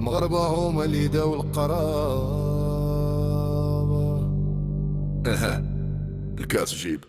المغربة هما اللي داو القرار. الكاس جيب.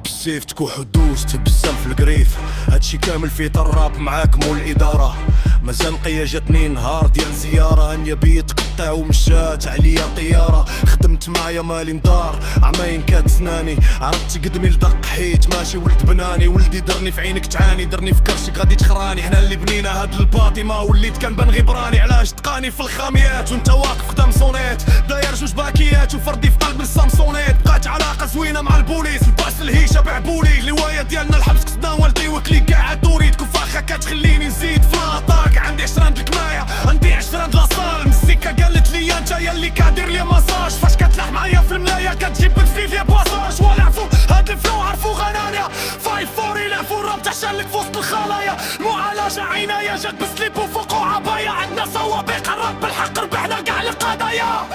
سيفتك وحدوز تبسم في القريف، هادشي كامل في طراب معاك مول الاداره. مازال نقيه جاتني نهار ديال زياره، هانيا بيت قطع ومشات عليا طياره. خدمت معايا مالي ندار عماين كاد سناني، عرفت قدمي لدق حيت ماشي ولد بناني. ولدي درني في عينك تعاني، درني في كرشك غادي تخراني. حنا اللي بنينا هاد الباطمه وليت كنبان غير براني. علاش تقاني في الخاميات وانت واقف قدام صونيت، داير جوج باكيات وفردي في قلب السامسونيت. بقات علاقه زوينه مع البوليس، الباس الهيشه بعبولي. الهوايه ديالنا الحبس قصدنا والدي وكلي كاع عدوري. تكفاخه كتخليني نزيد في لاطاك، عندي 20 د الكمايه عندي 20 د لاصال. المزيكا قالت لي انت يا اللي كادير لي ماساج، فاش كتلاح معايا في الملايه كتجيب بالفيل يا باساج. ولعفو هاد الفلو عرفو غنانيا، فايف فور يلعفو الراب تحشالك في وسط الخلايا. المعالجه عنايه جات بسليب وفوق وعبايه، عندنا صوابيق الراب بالحق ربحنا كاع القضايا.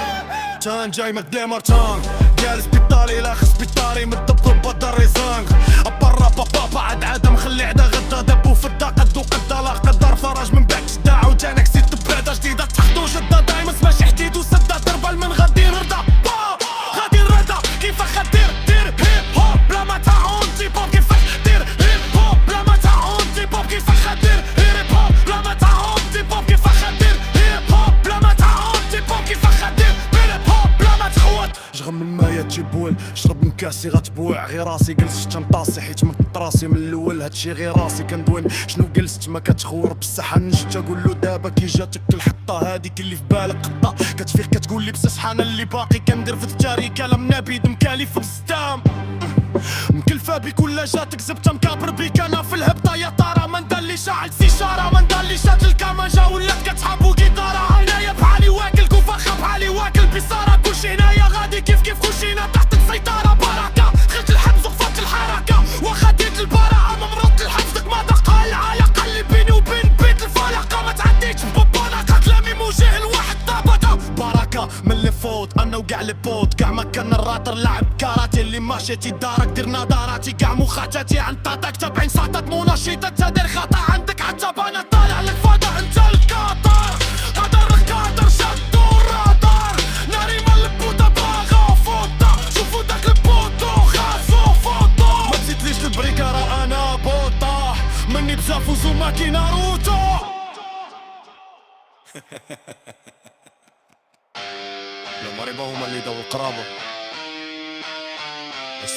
تان جاي من ديمارتان جالس بيطاري لا خص بيطاري مدبر بدر ريزانغ. برا بابا عاد عاده مخلي عدا غدا دبو في الدا قدو قدا لا قدر فرج من بعد شدا وجانا كسيت بلاده جديده تحدو جدا دايما سماش حديد وسدا دربال من غادي نرضى غادي نرضى. كيفاش غدير دير هيب هوب بلا ما تعاون تي بوب، كيفاش دير هيب هوب بلا ما تعاون تي بوب، كيفاش غدير هيب هوب بلا ما تعاون تي بوب، كيفاش غدير هيب هوب بلا ما تعاون تي بوب، كيفاش غدير شغم المايه تجيبول. شرب من كاسي غتبوع غير راسي جلست تنطاسي حيت من راسي من الاول هادشي غير راسي كندوين. شنو جلست ما كتخور بصح نجت اقول له دابا كي جاتك الحطه هاديك اللي في بالك قطه. كتفيق كتقول لي بصح انا اللي باقي كندير في التاري كلام نبيد مكالي في الزدام. مكلفه بيك ولا جاتك زبته مكابر بيك انا في الهبطه. يا ترى من دا اللي شاعل سيشاره، من دا اللي شات الكمانجه ولات كتحاب وكيطاره. عناية بحالي واكل كوفاخه بحالي واكل بصاره. كلشي هنايا غادي كيف كلشينا تحت السيطره. بركه دخلت الحبس وقفت الحركه واخا ديت البراءه. ما مرضت لحفظك ما دقها العلاقه اللي بيني وبين بيت الفلقه. ما تعديتش ببركه كلامي موجه لواحد طابقه. بركه من اللي فوت انا وكاع لي بوت كاع ما كان الراطر لعب كاراتي. اللي ماشيتي دارك دير نظاراتي كاع مخاتاتي عن طاطاك تابعين ساطات مناشطات. تدير خطا عندك حتى بانا طالع لك فضا انت الكاطر. قدر الكاطر شدو الرادار ناري من البوطه باغا فوطه. شوفو داك البوطو خاصو فوطو. ما تزيدليش البريكه راه انا بوطه مني بزاف وزوماكي ناروتو. المغاربة هما اللي داو القرابة. بس